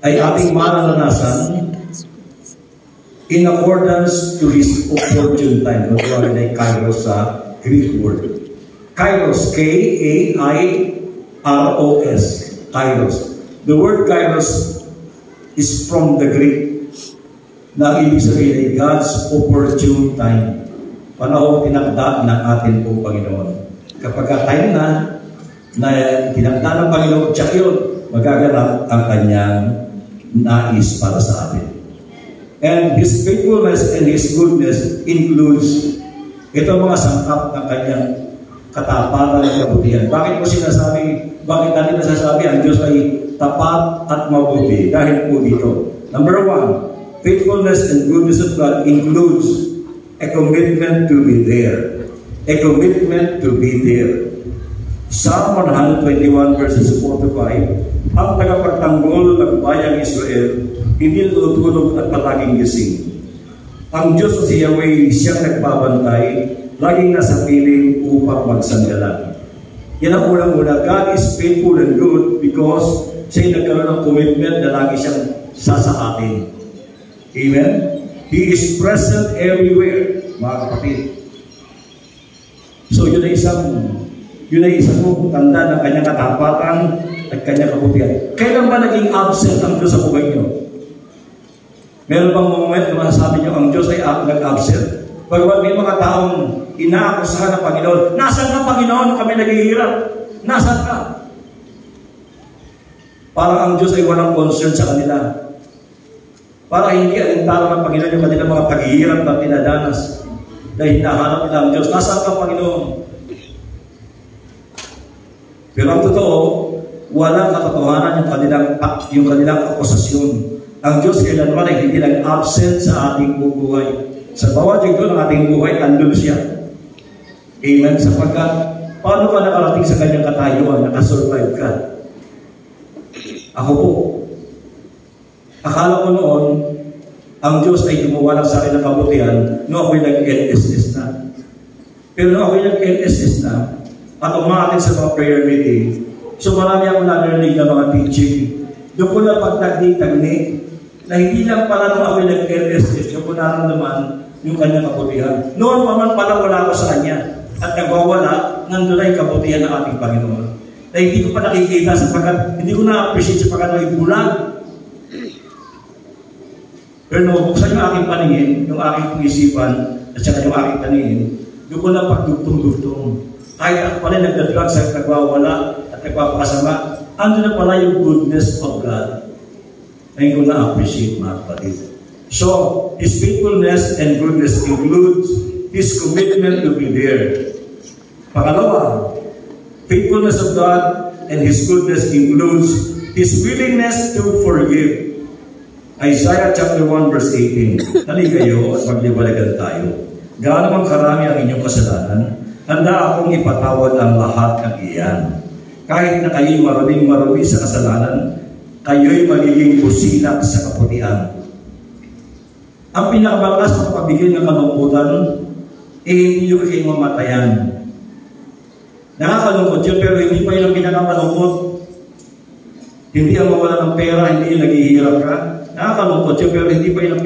ay ating mararanasan in accordance to His opportune time. Kung ay kairos sa Greek word. Kairos, K-A-I-R-O-S. Kairos. The word kairos is from the Greek na ibig sabihin ay God's opportune time. Panahon tinakda ng ating pong Panginoon. Kapag time na tinakda ng Panginoon, tsak yun, magaganap ang kanyang nais para sa atin. And His faithfulness and His goodness includes ito mga sangkap ng kanyang katapatan at kabutihan. Bakit po bakit natin nasasabi ang Diyos ay tapat at mabuti? Dahil po dito. Number one, faithfulness and goodness of God includes a commitment to be there. A commitment to be there. Psalm 121 verses 4 to 5, ang tagapagtanggol ng bayang Israel, hindi natutulog at palaging gising. Ang Diyos si Yahweh, siyang nagbabantay, laging nasa piling upang magsanggalan. Yan ang unang-una. God is faithful and good because siya'y nagkaroon ng commitment na lagi siyang sasaatin. Amen? He is present everywhere, mga kapatid. So yun ay isang tanda ng kanyang katapatan at kanyang kabutihan. Kailan ba naging absent ang Diyos sa buhay niyo? Meron bang moment na masasabi niyo ang Diyos ay nag-absent? Bagamat may mga taong inaakusahan ng Panginoon, nasaan ka Panginoon kami naghihirap? Nasaan ka? Parang ang Diyos ay walang concern sa kanila. Para hindi alintara ng Panginoon yung kanilang mga paghihirap na pinadanas. Dahil hinahanap nila ang Diyos. Nasaan ka Panginoon? Pero ang totoo, walang katotohanan yung kanilang akusasyon. Ang Diyos kailanman ay hindi nag-absent sa ating buhay. Sa bawat yugto ng ating buhay, andun siya. Amen? Sapagkat, paano ka nakarating sa kanyang katayuan, nakasurvive ka? Ako po. Akala ko noon, ang Diyos ay gumawa sa akin ng kabutihan noong ako'y nag-LSS na. Pero noong ako'y nag-LSS na, at umatin sa mga prayer meeting, so marami akong narinig na mga teaching. Doon ko na pagtagni-tagni, na hindi lang pala nung ako'y nag-LSS, yung ko naramdaman yung kanyang kabutihan. Noon pa man pala wala ko sa kanya. At nagwawala, nandun ay kabutihan ng ating Panginoon. Na hindi ko pa nakikita sapagkat, hindi ko na-appreciate sapagkat ay bulag. Pero nabuksan yung aking paningin, yung aking pag-isipan, at saka yung aking paningin, doon ko na pagdugtong-dugtong. Kahit ako pala nagdadrug sa nagwawala at nagpapakasama, ando na pala yung goodness of God. Ngayon ko na-appreciate mga kapatid. So, His faithfulness and goodness includes His commitment to be there. Pangalawa, faithfulness of God and His goodness includes His willingness to forgive. Isaiah chapter 1 verse 18. Halika kayo at magliwalagan tayo. Gaano mang karami ang inyong kasalanan, handa akong ipatawad ang lahat ng iyan. Kahit na kayo'y marumi sa kasalanan, kayo'y magiging busilak sa kaputian. Ang pinakamalakas na pabigay ng kalungkutan, hindi nyo kayo mamatayan. Nakakalungkot yun, pero hindi pa yun ang pinakamalungkot. Hindi ang mawala ng pera, hindi yung naghihirap ka. Nakakalungkot yun, pero hindi pa yun ang